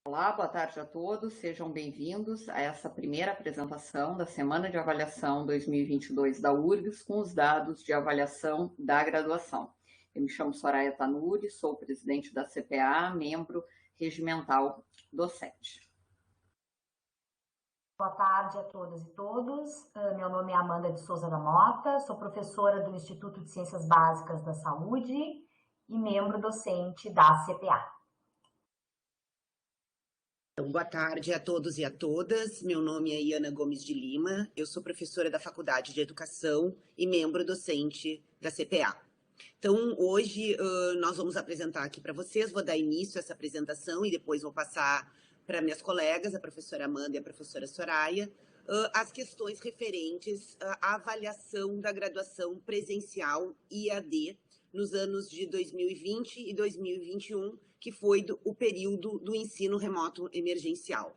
Olá, boa tarde a todos, sejam bem-vindos a essa primeira apresentação da Semana de Avaliação 2022 da URGS com os dados de avaliação da graduação. Eu me chamo Soraya Tanuri, sou presidente da CPA, membro regimental docente. Boa tarde a todas e todos. Meu nome é Amanda de Souza da Mota, sou professora do Instituto de Ciências Básicas da Saúde e membro docente da CPA. Então, boa tarde a todos e a todas. Meu nome é Iana Gomes de Lima, eu sou professora da Faculdade de Educação e membro docente da CPA. Então, hoje nós vamos apresentar aqui para vocês, vou dar início a essa apresentação e depois vou passar para minhas colegas, a professora Amanda e a professora Soraya, as questões referentes à avaliação da graduação presencial IAD nos anos de 2020 e 2021, que foi o período do ensino remoto emergencial.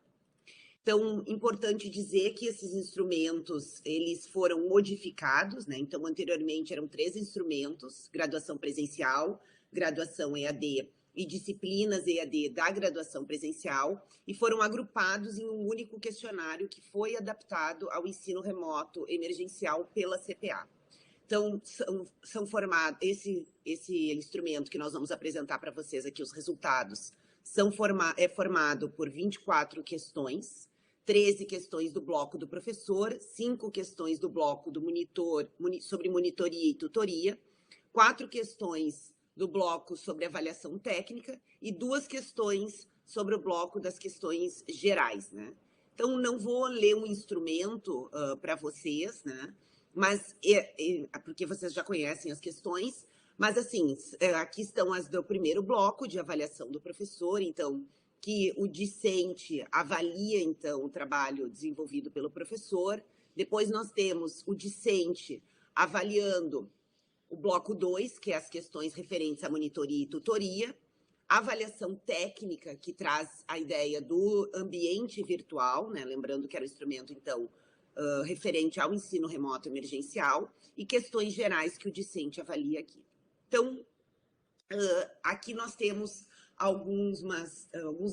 Então, importante dizer que esses instrumentos, eles foram modificados, né? Então, anteriormente eram 3 instrumentos, graduação presencial, graduação EAD e disciplinas EAD da graduação presencial, e foram agrupados em um único questionário que foi adaptado ao ensino remoto emergencial pela CPA. Então, são formados, esse instrumento que nós vamos apresentar para vocês aqui, os resultados, é formado por 24 questões, 13 questões do bloco do professor, 5 questões do bloco do monitor, sobre monitoria e tutoria, 4 questões do bloco sobre avaliação técnica e 2 questões sobre o bloco das questões gerais, né? Então, não vou ler um instrumento para vocês, né? Mas, porque vocês já conhecem as questões, mas assim, aqui estão as do primeiro bloco de avaliação do professor, então, que o discente avalia, então, o trabalho desenvolvido pelo professor. Depois nós temos o discente avaliando o bloco 2, que é as questões referentes à monitoria e tutoria, a avaliação técnica, que traz a ideia do ambiente virtual, né? Lembrando que era o instrumento, então, referente ao ensino remoto emergencial, e questões gerais que o discente avalia aqui. Então, aqui nós temos alguns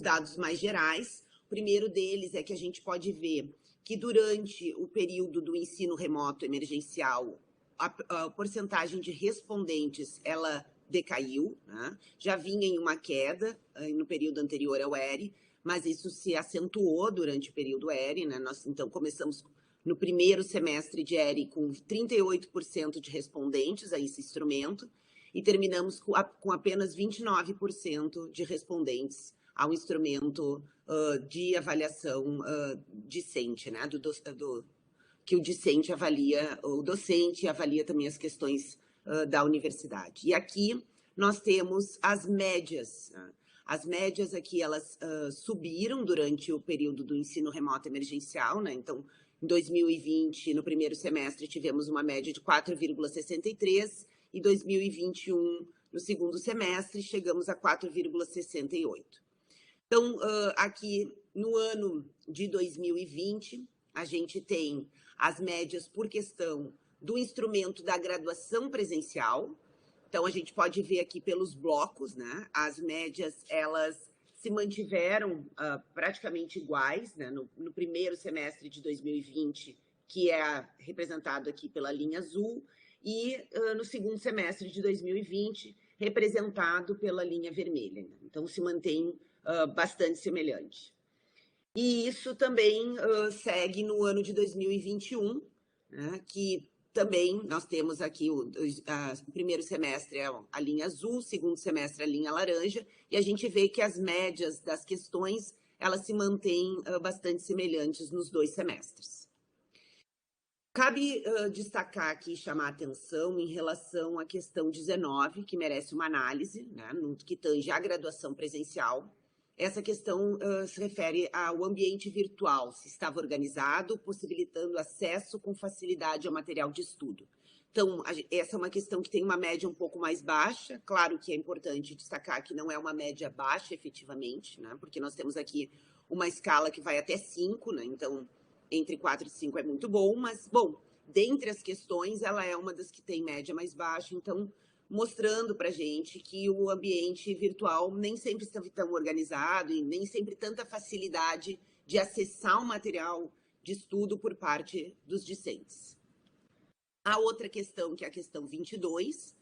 dados mais gerais. O primeiro deles é que a gente pode ver que durante o período do ensino remoto emergencial, a porcentagem de respondentes, ela decaiu, né? Já vinha em uma queda no período anterior ao ERE, mas isso se acentuou durante o período ERE, né? Nós, então, começamos no primeiro semestre de ERE com 38% de respondentes a esse instrumento e terminamos com apenas 29% de respondentes ao instrumento de avaliação discente, né? Que o discente avalia, o docente avalia também as questões da universidade. E aqui nós temos as médias. Né? As médias aqui, elas subiram durante o período do ensino remoto emergencial, né? Então, em 2020, no primeiro semestre, tivemos uma média de 4,63 e 2021, no segundo semestre, chegamos a 4,68. Então, aqui no ano de 2020, a gente tem as médias por questão do instrumento da graduação presencial. Então, a gente pode ver aqui pelos blocos, né? As médias, elas se mantiveram praticamente iguais, né? No primeiro semestre de 2020, que é representado aqui pela linha azul, e no segundo semestre de 2020, representado pela linha vermelha. Né? Então, se mantém bastante semelhante. E isso também segue no ano de 2021, né? Que também nós temos aqui o primeiro semestre é a linha azul, segundo semestre a linha laranja, e a gente vê que as médias das questões, elas se mantêm bastante semelhantes nos 2 semestres. Cabe destacar aqui e chamar a atenção em relação à questão 19, que merece uma análise, né, no que tange à graduação presencial. Essa questão se refere ao ambiente virtual, se estava organizado, possibilitando acesso com facilidade ao material de estudo. Então, essa é uma questão que tem uma média um pouco mais baixa. Claro que é importante destacar que não é uma média baixa, efetivamente, né? Porque nós temos aqui uma escala que vai até 5, né? Então, entre 4 e 5 é muito bom, mas, bom, dentre as questões, ela é uma das que tem média mais baixa, então mostrando para a gente que o ambiente virtual nem sempre está tão organizado e nem sempre tanta facilidade de acessar o material de estudo por parte dos discentes. A outra questão, que é a questão 22,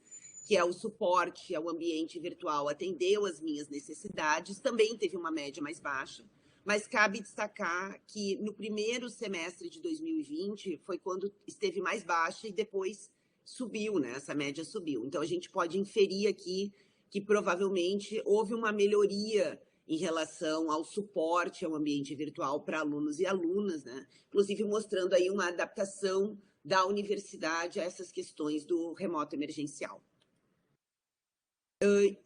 que é o suporte ao ambiente virtual, atendeu às minhas necessidades, também teve uma média mais baixa, mas cabe destacar que no primeiro semestre de 2020 foi quando esteve mais baixa e depois subiu, né? Essa média subiu. Então, a gente pode inferir aqui que provavelmente houve uma melhoria em relação ao suporte ao ambiente virtual para alunos e alunas, né? Inclusive mostrando aí uma adaptação da universidade a essas questões do remoto emergencial.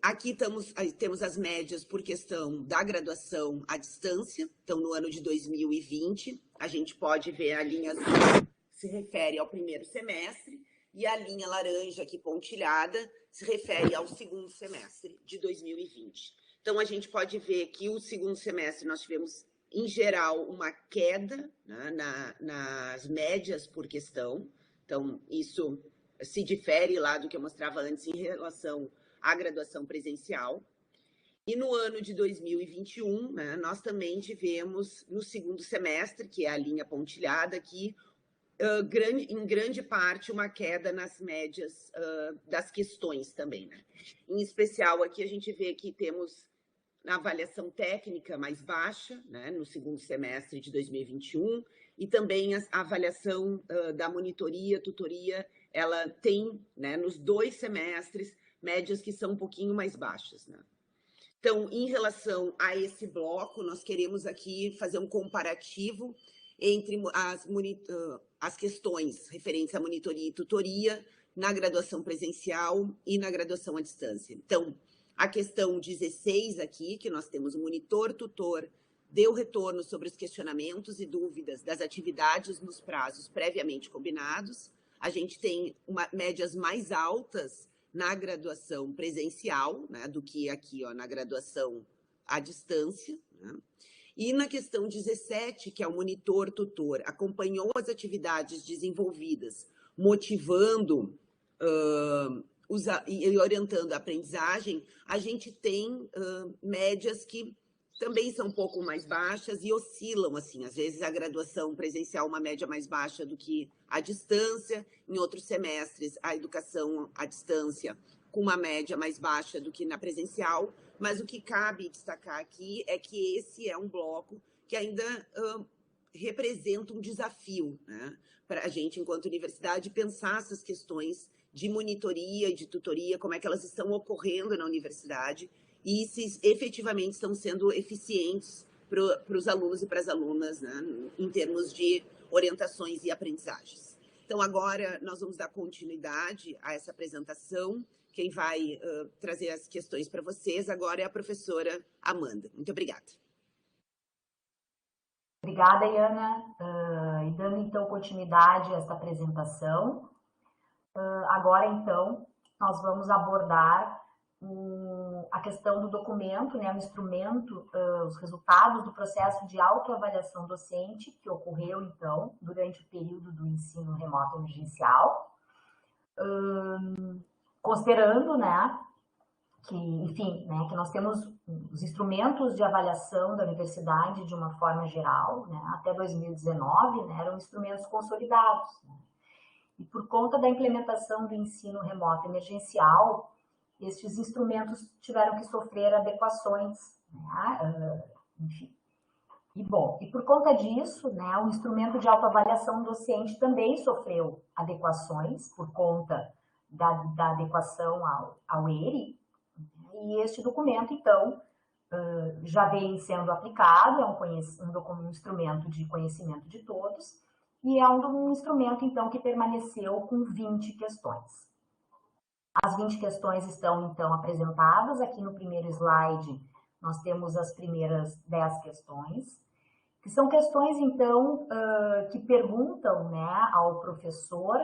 Aqui temos as médias por questão da graduação à distância. Então, no ano de 2020, a gente pode ver a linha azul se refere ao primeiro semestre e a linha laranja aqui pontilhada se refere ao segundo semestre de 2020. Então, a gente pode ver que o segundo semestre nós tivemos, em geral, uma queda, né, nas médias por questão. Então, isso se difere lá do que eu mostrava antes em relação à graduação presencial. E no ano de 2021, né, nós também tivemos, no segundo semestre, que é a linha pontilhada aqui, em grande parte, uma queda nas médias das questões também, né? Em especial, aqui a gente vê que temos a avaliação técnica mais baixa, né, no segundo semestre de 2021, e também a avaliação da monitoria, tutoria, ela tem, né, nos 2 semestres, médias que são um pouquinho mais baixas, né? Então, em relação a esse bloco, nós queremos aqui fazer um comparativo entre as questões referentes à monitoria e tutoria na graduação presencial e na graduação à distância. Então, a questão 16 aqui, que nós temos o monitor, tutor, deu retorno sobre os questionamentos e dúvidas das atividades nos prazos previamente combinados. A gente tem médias mais altas na graduação presencial, né, do que aqui, ó, na graduação à distância, né? E na questão 17, que é o monitor tutor, acompanhou as atividades desenvolvidas, motivando e orientando a aprendizagem, a gente tem médias que também são um pouco mais baixas e oscilam, assim, às vezes a graduação presencial uma média mais baixa do que a distância, em outros semestres a educação à distância com uma média mais baixa do que na presencial, mas o que cabe destacar aqui é que esse é um bloco que ainda representa um desafio, né, para a gente, enquanto universidade, pensar essas questões de monitoria e de tutoria, como é que elas estão ocorrendo na universidade e se efetivamente estão sendo eficientes para os alunos e para as alunas, né, em termos de orientações e aprendizagens. Então, agora nós vamos dar continuidade a essa apresentação. Quem vai trazer as questões para vocês agora é a professora Amanda. Muito obrigada. Obrigada, Iana. E dando, então, continuidade a essa apresentação, agora, então, nós vamos abordar a questão do documento, né, o instrumento, os resultados do processo de autoavaliação docente que ocorreu, então, durante o período do ensino remoto emergencial, considerando, né, que, enfim, né, que nós temos os instrumentos de avaliação da universidade de uma forma geral, né, até 2019, né, eram instrumentos consolidados, né, e por conta da implementação do ensino remoto emergencial, estes instrumentos tiveram que sofrer adequações, né, enfim. E, bom, e por conta disso, né, o instrumento de autoavaliação docente também sofreu adequações por conta da adequação ao ERE, e este documento, então, já vem sendo aplicado, é um instrumento de conhecimento de todos, e é um instrumento, então, que permaneceu com 20 questões. As 20 questões estão, então, apresentadas. Aqui no primeiro slide, nós temos as primeiras 10 questões, que são questões, então, que perguntam, né, ao professor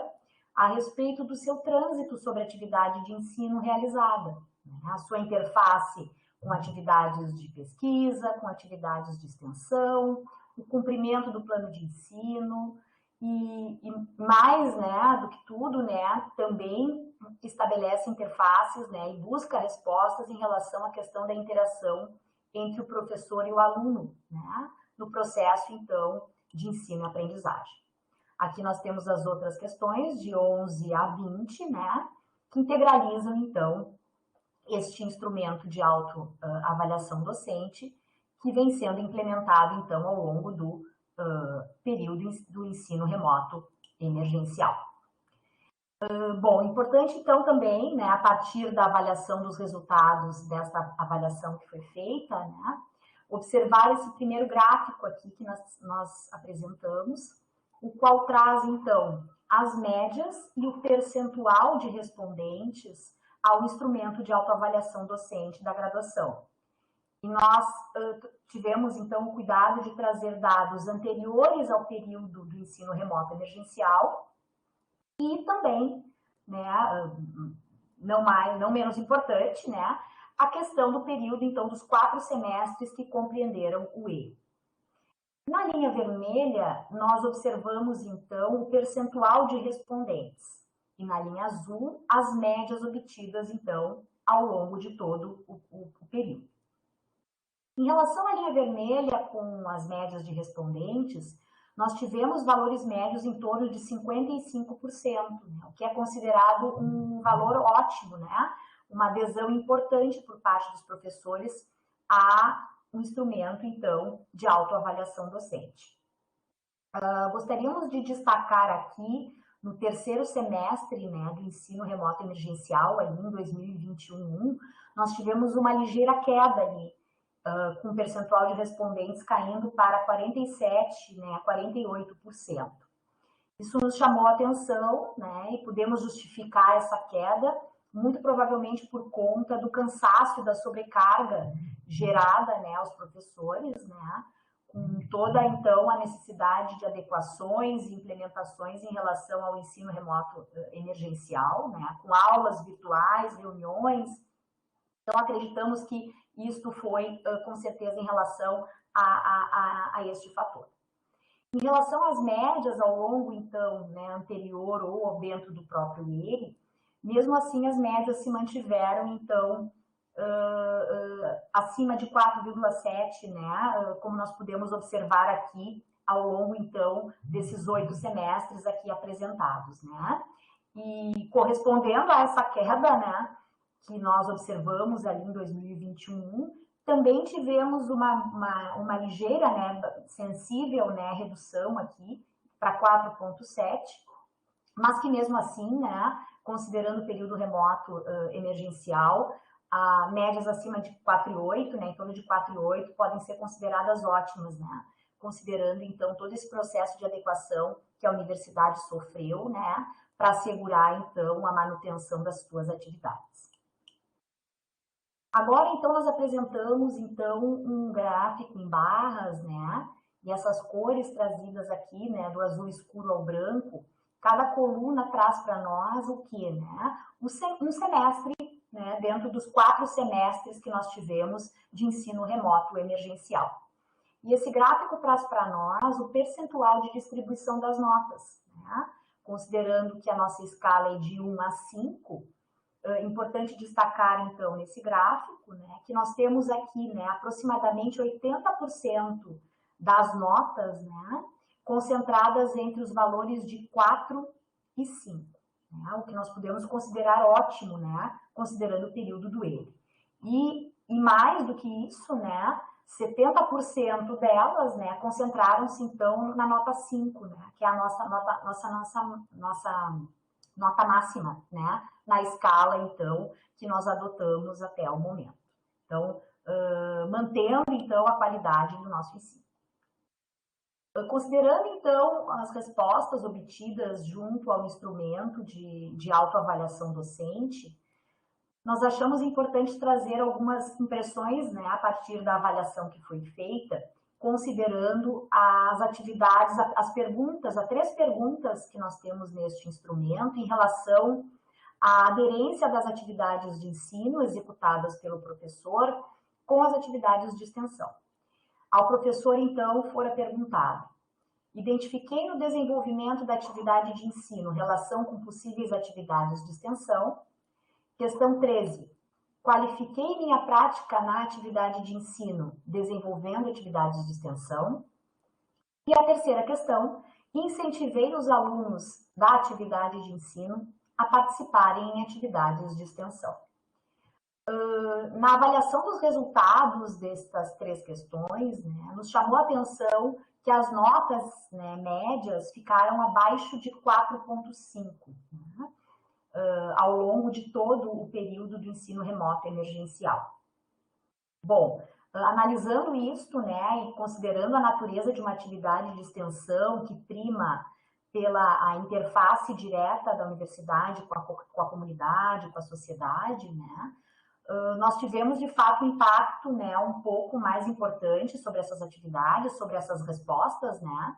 a respeito do seu trânsito sobre a atividade de ensino realizada, né, a sua interface com atividades de pesquisa, com atividades de extensão, o cumprimento do plano de ensino e mais, né, do que tudo, né, também estabelece interfaces, né, e busca respostas em relação à questão da interação entre o professor e o aluno, né, no processo, então, de ensino-aprendizagem. Aqui nós temos as outras questões, de 11 a 20, né, que integralizam, então, este instrumento de autoavaliação docente, que vem sendo implementado, então, ao longo do período do ensino remoto emergencial. Bom, importante, então, também, né, a partir da avaliação dos resultados dessa avaliação que foi feita, né, observar esse primeiro gráfico aqui que nós apresentamos, o qual traz, então, as médias e o percentual de respondentes ao instrumento de autoavaliação docente da graduação. E nós tivemos, então, o cuidado de trazer dados anteriores ao período do ensino remoto emergencial e também, né, não menos importante, né, a questão do período, então, dos 4 semestres que compreenderam o E. Na linha vermelha, nós observamos, então, o percentual de respondentes. E na linha azul, as médias obtidas, então, ao longo de todo o período. Em relação à linha vermelha, com as médias de respondentes, nós tivemos valores médios em torno de 55%, né, o que é considerado um valor ótimo, né? Uma adesão importante por parte dos professores a um instrumento, então, de autoavaliação docente. Gostaríamos de destacar aqui, no terceiro semestre, né, do ensino remoto emergencial, ali em 2021, nós tivemos uma ligeira queda ali, com o percentual de respondentes caindo para 47%, né, 48%. Isso nos chamou a atenção, né, e pudemos justificar essa queda, muito provavelmente por conta do cansaço e da sobrecarga gerada, né, aos professores, né, com toda, então, a necessidade de adequações e implementações em relação ao ensino remoto emergencial, né, com aulas virtuais, reuniões. Então, acreditamos que isto foi, com certeza, em relação a este fator. Em relação às médias ao longo, então, né, anterior ou dentro do próprio IERE, mesmo assim, as médias se mantiveram, então, acima de 4,7, né, como nós podemos observar aqui ao longo, então, desses 8 semestres aqui apresentados, né. E correspondendo a essa queda, né, que nós observamos ali em 2021, também tivemos uma ligeira, né, sensível, né, redução aqui para 4,7, mas que mesmo assim, né, considerando o período remoto emergencial, médias acima de 4,8, né, em torno de 4,8, podem ser consideradas ótimas, né, considerando então todo esse processo de adequação que a universidade sofreu, né, para assegurar então a manutenção das suas atividades. Agora, então, nós apresentamos, então, um gráfico em barras, né? E essas cores trazidas aqui, né, do azul escuro ao branco, cada coluna traz para nós o quê, né? Um semestre, né, dentro dos 4 semestres que nós tivemos de ensino remoto emergencial. E esse gráfico traz para nós o percentual de distribuição das notas, né? Considerando que a nossa escala é de 1 a 5, importante destacar, então, nesse gráfico, né, que nós temos aqui, né, aproximadamente 80% das notas, né, concentradas entre os valores de 4 e 5, né, o que nós podemos considerar ótimo, né, considerando o período do ERE. E mais do que isso, né, 70% delas, né, concentraram-se, então, na nota 5, né, que é a nossa nota máxima, né, na escala, então, que nós adotamos até o momento. Então, mantendo, então, a qualidade do nosso ensino. Considerando, então, as respostas obtidas junto ao instrumento de autoavaliação docente, nós achamos importante trazer algumas impressões, né, a partir da avaliação que foi feita, considerando as atividades, as 3 perguntas que nós temos neste instrumento em relação à aderência das atividades de ensino executadas pelo professor com as atividades de extensão. Ao professor, então, fora perguntado: Identifiquei no desenvolvimento da atividade de ensino relação com possíveis atividades de extensão. Questão 13. Qualifiquei minha prática na atividade de ensino desenvolvendo atividades de extensão. E a terceira questão, incentivei os alunos da atividade de ensino a participarem em atividades de extensão. Na avaliação dos resultados destas três questões, né, nos chamou a atenção que as notas, né, médias ficaram abaixo de 4,5, né, ao longo de todo o período do ensino remoto emergencial. Bom, analisando isto, né, e considerando a natureza de uma atividade de extensão que prima pela a interface direta da universidade com a comunidade, com a sociedade, né, nós tivemos, de fato, um impacto, né, um pouco mais importante sobre essas atividades, sobre essas respostas, né,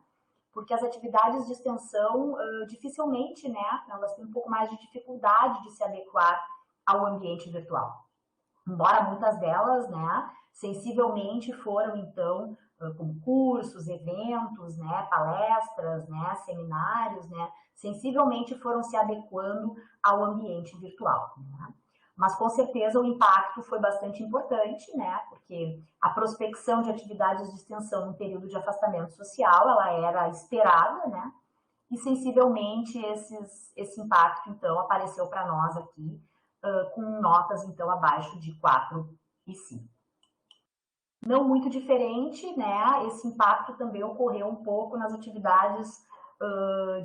porque as atividades de extensão, dificilmente, né, elas têm um pouco mais de dificuldade de se adequar ao ambiente virtual. Embora muitas delas, né, sensivelmente foram, então, como cursos, eventos, né, palestras, né, seminários, né, sensivelmente foram se adequando ao ambiente virtual, né. Mas, com certeza, o impacto foi bastante importante, né? Porque a prospecção de atividades de extensão no período de afastamento social, ela era esperada, né? E, sensivelmente, esse impacto, então, apareceu para nós aqui, com notas, então, abaixo de 4 e 5. Não muito diferente, né? Esse impacto também ocorreu um pouco nas atividades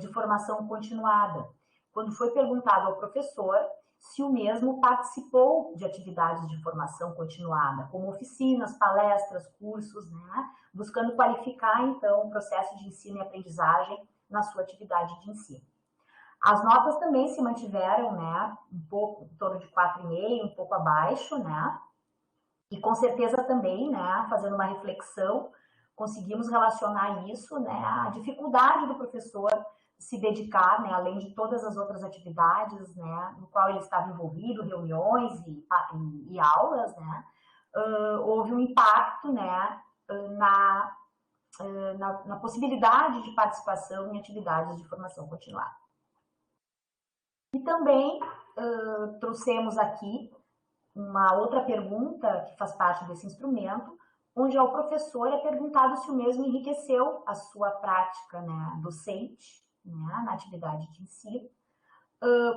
de formação continuada. Quando foi perguntado ao professor se o mesmo participou de atividades de formação continuada, como oficinas, palestras, cursos, né, buscando qualificar, então, o processo de ensino e aprendizagem na sua atividade de ensino. As notas também se mantiveram, né, um pouco, em torno de 4,5, um pouco abaixo, né, e com certeza também, né, fazendo uma reflexão, conseguimos relacionar isso, né, à dificuldade do professor se dedicar, né, além de todas as outras atividades, né, no qual ele estava envolvido, reuniões e aulas, né, houve um impacto, né, na possibilidade de participação em atividades de formação continuada. E também trouxemos aqui uma outra pergunta que faz parte desse instrumento, onde ao professor é perguntado se o mesmo enriqueceu a sua prática, né, docente, né, na atividade de ensino,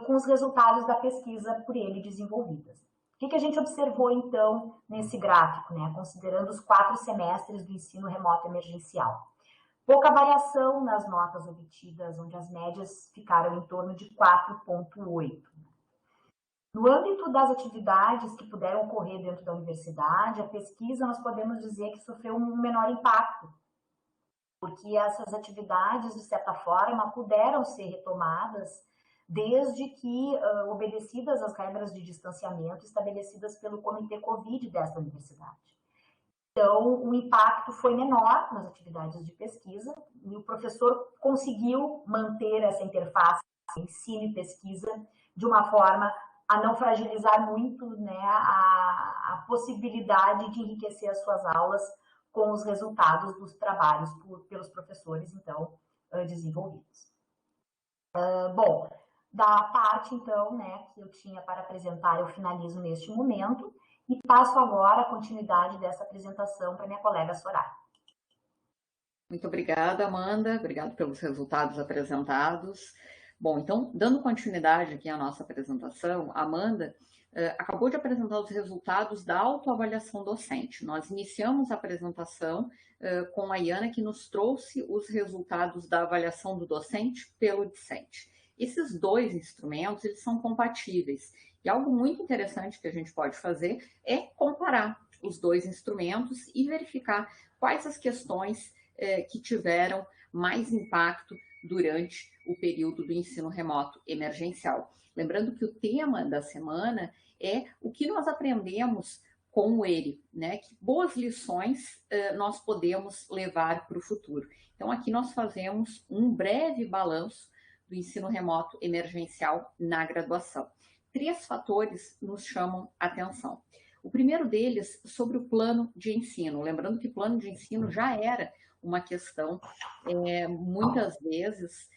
com os resultados da pesquisa por ele desenvolvidas. O que a gente observou, então, nesse gráfico, né, considerando os 4 semestres do ensino remoto emergencial? Pouca variação nas notas obtidas, onde as médias ficaram em torno de 4,8. No âmbito das atividades que puderam ocorrer dentro da universidade, a pesquisa, nós podemos dizer que sofreu um menor impacto, porque essas atividades, de certa forma, puderam ser retomadas desde que obedecidas as regras de distanciamento estabelecidas pelo Comitê Covid desta universidade. Então, o impacto foi menor nas atividades de pesquisa e o professor conseguiu manter essa interface ensino e pesquisa de uma forma a não fragilizar muito, né, a possibilidade de enriquecer as suas aulas com os resultados dos trabalhos pelos professores, então, desenvolvidos. Bom, da parte, então, né, que eu tinha para apresentar, eu finalizo neste momento e passo agora a continuidade dessa apresentação para minha colega Soraya. Muito obrigada, Amanda. Obrigada pelos resultados apresentados. Bom, então, dando continuidade aqui à nossa apresentação, a Amanda acabou de apresentar os resultados da autoavaliação docente. Nós iniciamos a apresentação com a Iana, que nos trouxe os resultados da avaliação do docente pelo discente. Esses dois instrumentos, eles são compatíveis. E algo muito interessante que a gente pode fazer é comparar os dois instrumentos e verificar quais as questões que tiveram mais impacto durante o período do ensino remoto emergencial. Lembrando que o tema da semana é o que nós aprendemos com ele, né? Que boas lições nós podemos levar para o futuro. Então, aqui nós fazemos um breve balanço do ensino remoto emergencial na graduação. 3 fatores nos chamam a atenção. O primeiro deles sobre o plano de ensino, lembrando que plano de ensino já era uma questão muitas vezes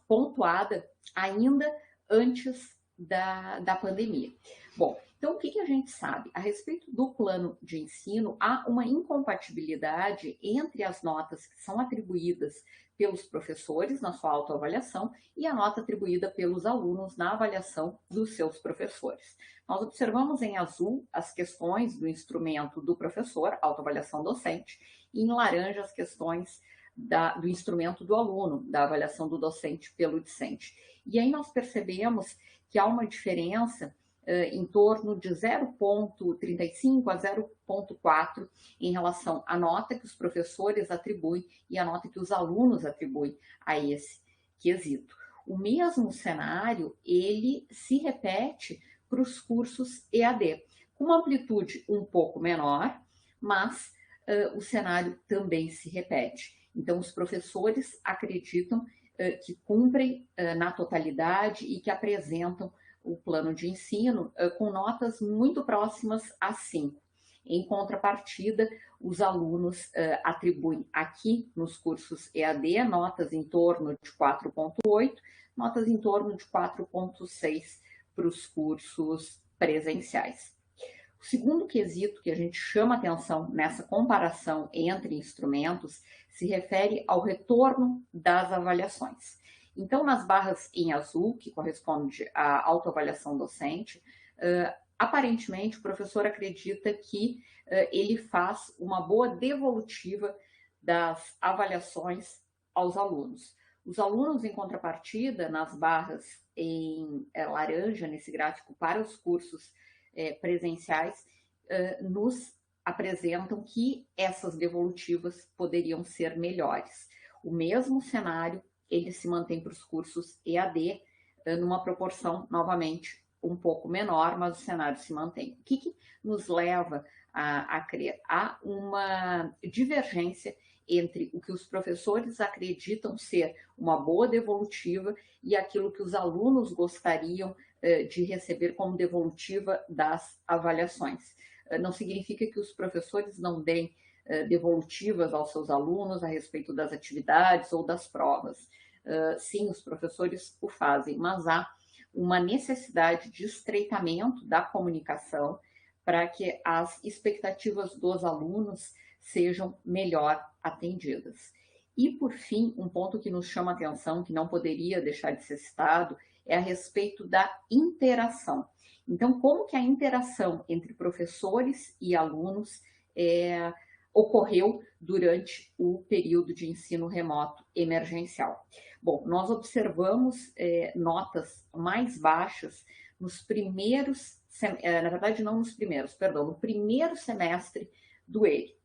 pontuada ainda antes da pandemia. Bom, então o que a gente sabe? A respeito do plano de ensino, há uma incompatibilidade entre as notas que são atribuídas pelos professores na sua autoavaliação e a nota atribuída pelos alunos na avaliação dos seus professores. Nós observamos em azul as questões do instrumento do professor, autoavaliação docente, e em laranja as questões do instrumento do aluno, da avaliação do docente pelo discente. E aí nós percebemos que há uma diferença em torno de 0,35 a 0,4 em relação à nota que os professores atribuem e a nota que os alunos atribuem a esse quesito. O mesmo cenário, ele se repete para os cursos EAD, com uma amplitude um pouco menor, mas o cenário também se repete. Então, os professores acreditam que cumprem na totalidade e que apresentam o plano de ensino com notas muito próximas a 5. Em contrapartida, os alunos atribuem aqui nos cursos EAD notas em torno de 4,8, notas em torno de 4,6 para os cursos presenciais. O segundo quesito que a gente chama atenção nessa comparação entre instrumentos se refere ao retorno das avaliações. Então, nas barras em azul, que corresponde à autoavaliação docente, aparentemente o professor acredita que ele faz uma boa devolutiva das avaliações aos alunos. Os alunos, em contrapartida, nas barras em laranja, nesse gráfico para os cursos presenciais, nos apresentam que essas devolutivas poderiam ser melhores. O mesmo cenário, ele se mantém para os cursos EAD, numa proporção, novamente, um pouco menor, mas o cenário se mantém. O que nos leva a crer? Há uma divergência entre o que os professores acreditam ser uma boa devolutiva e aquilo que os alunos gostariam de receber como devolutiva das avaliações. Não significa que os professores não deem devolutivas aos seus alunos a respeito das atividades ou das provas. Sim, os professores o fazem, mas há uma necessidade de estreitamento da comunicação para que as expectativas dos alunos sejam melhor atendidas. E, por fim, um ponto que nos chama a atenção, que não poderia deixar de ser citado, é a respeito da interação. Então, como que a interação entre professores e alunos ocorreu durante o período de ensino remoto emergencial? Bom, nós observamos notas mais baixas nos primeiros, na verdade não nos primeiros, perdão, no primeiro semestre do EIC.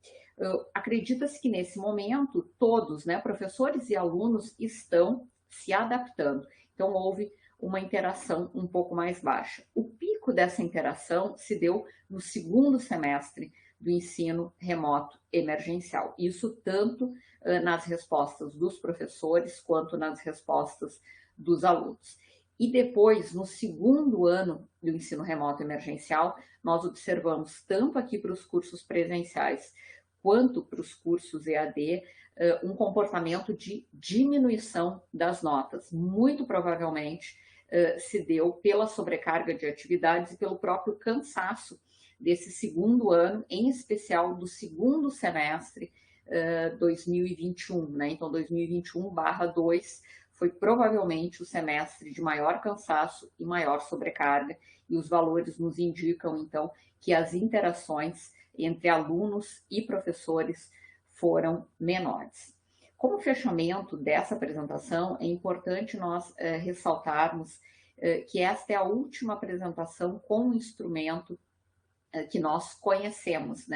Acredita-se que nesse momento todos, professores e alunos, estão se adaptando. Então, houve uma interação um pouco mais baixa. O pico dessa interação se deu no segundo semestre do ensino remoto emergencial. Isso tanto nas respostas dos professores quanto nas respostas dos alunos. E depois, no segundo ano do ensino remoto emergencial, nós observamos, tanto aqui para os cursos presenciais quanto para os cursos EAD, um comportamento de diminuição das notas. Muito provavelmente se deu pela sobrecarga de atividades e pelo próprio cansaço desse segundo ano, em especial do segundo semestre 2021, Então, 2021/2 foi provavelmente o semestre de maior cansaço e maior sobrecarga, e os valores nos indicam, então, que as interações entre alunos e professores foram menores. Como fechamento dessa apresentação, é importante nós ressaltarmos que esta é a última apresentação com o instrumento que nós conhecemos,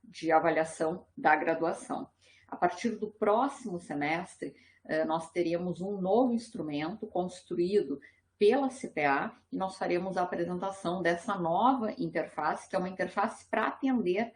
de avaliação da graduação. A partir do próximo semestre, nós teríamos um novo instrumento construído pela CPA e nós faremos a apresentação dessa nova interface, que é uma interface para atender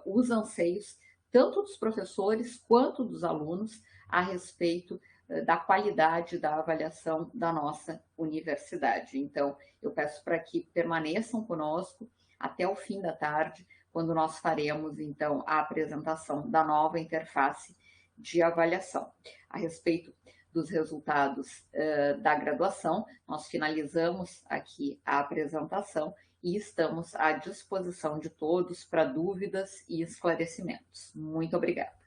os anseios tanto dos professores quanto dos alunos a respeito da qualidade da avaliação da nossa universidade. Então, eu peço para que permaneçam conosco. até o fim da tarde, quando nós faremos, então, a apresentação da nova interface de avaliação. A respeito dos resultados da graduação, nós finalizamos aqui a apresentação e estamos à disposição de todos para dúvidas e esclarecimentos. Muito obrigada.